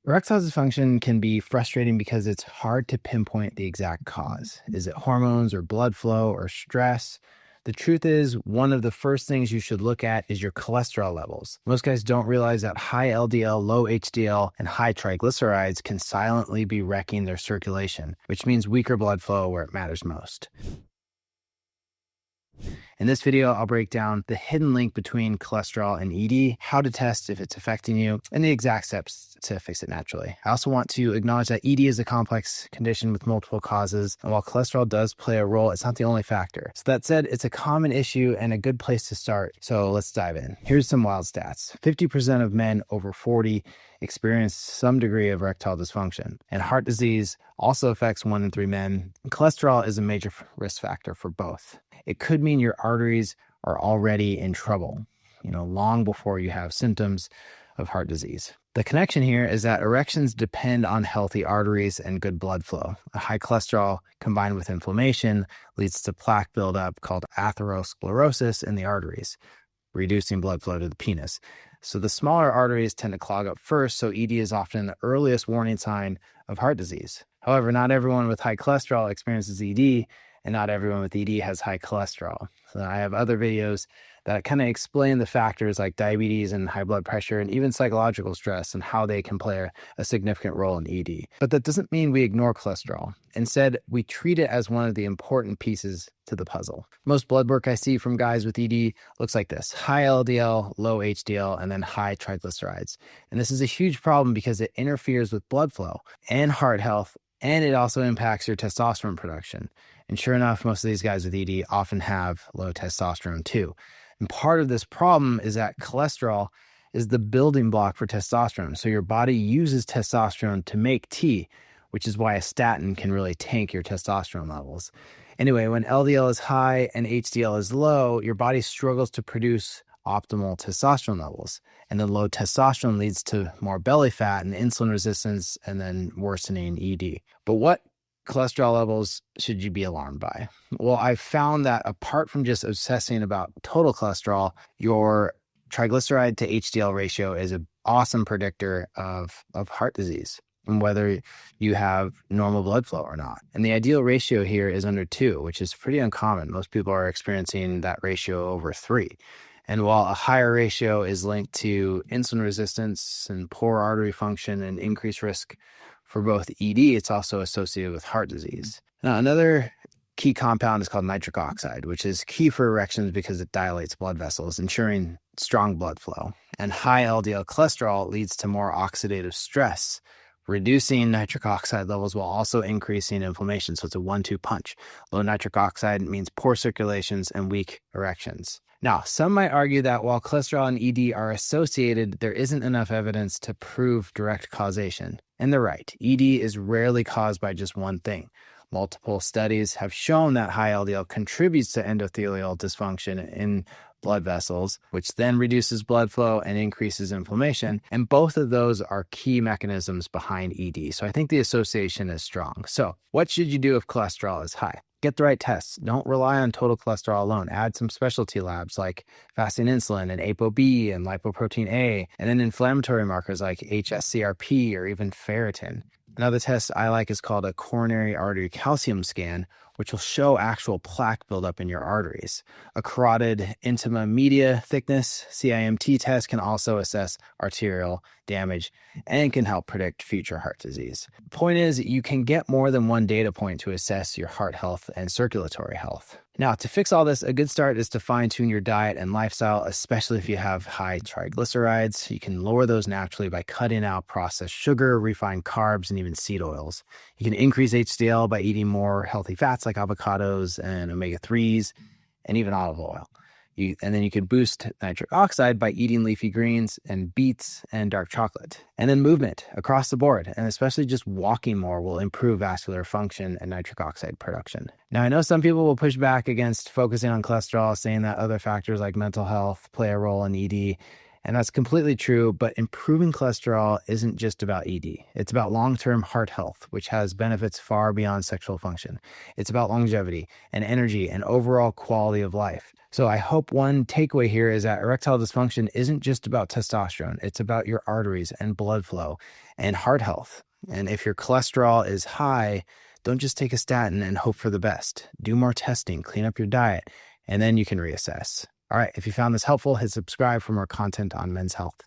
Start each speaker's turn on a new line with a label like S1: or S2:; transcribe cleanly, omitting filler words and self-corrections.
S1: Erectile dysfunction can be frustrating because it's hard to pinpoint the exact cause. Is it hormones or blood flow or stress? The truth is, one of the first things you should look at is your cholesterol levels. Most guys don't realize that high LDL, low HDL, and high triglycerides can silently be wrecking their circulation, which means weaker blood flow where it matters most. In this video, I'll break down the hidden link between cholesterol and ED, how to test if it's affecting you, and the exact steps to fix it naturally. I also want to acknowledge that ED is a complex condition with multiple causes, and while cholesterol does play a role, it's not the only factor. So that said, it's a common issue and a good place to start. So let's dive in. Here's some wild stats. 50% of men over 40 experience some degree of erectile dysfunction, and heart disease also affects 1 in 3 men. And cholesterol is a major risk factor for both. It could mean your arteries are already in trouble, long before you have symptoms of heart disease. The connection here is that erections depend on healthy arteries and good blood flow. A high cholesterol combined with inflammation leads to plaque buildup called atherosclerosis in the arteries, reducing blood flow to the penis. So the smaller arteries tend to clog up first, so ED is often the earliest warning sign of heart disease. However, not everyone with high cholesterol experiences ED, and not everyone with ED has high cholesterol. So I have other videos that kind of explain the factors like diabetes and high blood pressure and even psychological stress and how they can play a significant role in ED. But that doesn't mean we ignore cholesterol. Instead, we treat it as one of the important pieces to the puzzle. Most blood work I see from guys with ED looks like this: high LDL, low HDL, and then high triglycerides. And this is a huge problem because it interferes with blood flow and heart health, and it also impacts your testosterone production. And sure enough, most of these guys with ED often have low testosterone too. And part of this problem is that cholesterol is the building block for testosterone. So your body uses testosterone to make T, which is why a statin can really tank your testosterone levels. Anyway, when LDL is high and HDL is low, your body struggles to produce optimal testosterone levels. And then low testosterone leads to more belly fat and insulin resistance and then worsening ED. But what cholesterol levels should you be alarmed by? Well, I've found that apart from just obsessing about total cholesterol, your triglyceride to HDL ratio is an awesome predictor of heart disease and whether you have normal blood flow or not. And the ideal ratio here is under 2, which is pretty uncommon. Most people are experiencing that ratio over 3. And while a higher ratio is linked to insulin resistance and poor artery function and increased risk for both ED, it's also associated with heart disease. Now, another key compound is called nitric oxide, which is key for erections because it dilates blood vessels, ensuring strong blood flow. And high LDL cholesterol leads to more oxidative stress. Reducing nitric oxide levels while also increasing inflammation. So it's a 1-2 punch. Low nitric oxide means poor circulations and weak erections. Now, some might argue that while cholesterol and ED are associated, there isn't enough evidence to prove direct causation. And they're right. ED is rarely caused by just one thing. Multiple studies have shown that high LDL contributes to endothelial dysfunction in blood vessels, which then reduces blood flow and increases inflammation. And both of those are key mechanisms behind ED. So I think the association is strong. So what should you do if cholesterol is high? Get the right tests. Don't rely on total cholesterol alone. Add some specialty labs like fasting insulin and ApoB and lipoprotein A, and then inflammatory markers like hsCRP or even ferritin. Another test I like is called a coronary artery calcium scan, which will show actual plaque buildup in your arteries. A carotid intima media thickness CIMT test can also assess arterial damage and can help predict future heart disease. The point is, you can get more than one data point to assess your heart health and circulatory health. Now, to fix all this, a good start is to fine-tune your diet and lifestyle, especially if you have high triglycerides. You can lower those naturally by cutting out processed sugar, refined carbs, and even seed oils. You can increase HDL by eating more healthy fats like avocados and omega-3s and even olive oil. And then you could boost nitric oxide by eating leafy greens and beets and dark chocolate. And then movement across the board, and especially just walking more, will improve vascular function and nitric oxide production. Now, I know some people will push back against focusing on cholesterol, saying that other factors like mental health play a role in ED. And that's completely true, but improving cholesterol isn't just about ED. It's about long-term heart health, which has benefits far beyond sexual function. It's about longevity and energy and overall quality of life. So I hope one takeaway here is that erectile dysfunction isn't just about testosterone. It's about your arteries and blood flow and heart health. And if your cholesterol is high, don't just take a statin and hope for the best. Do more testing, clean up your diet, and then you can reassess. All right, if you found this helpful, hit subscribe for more content on men's health.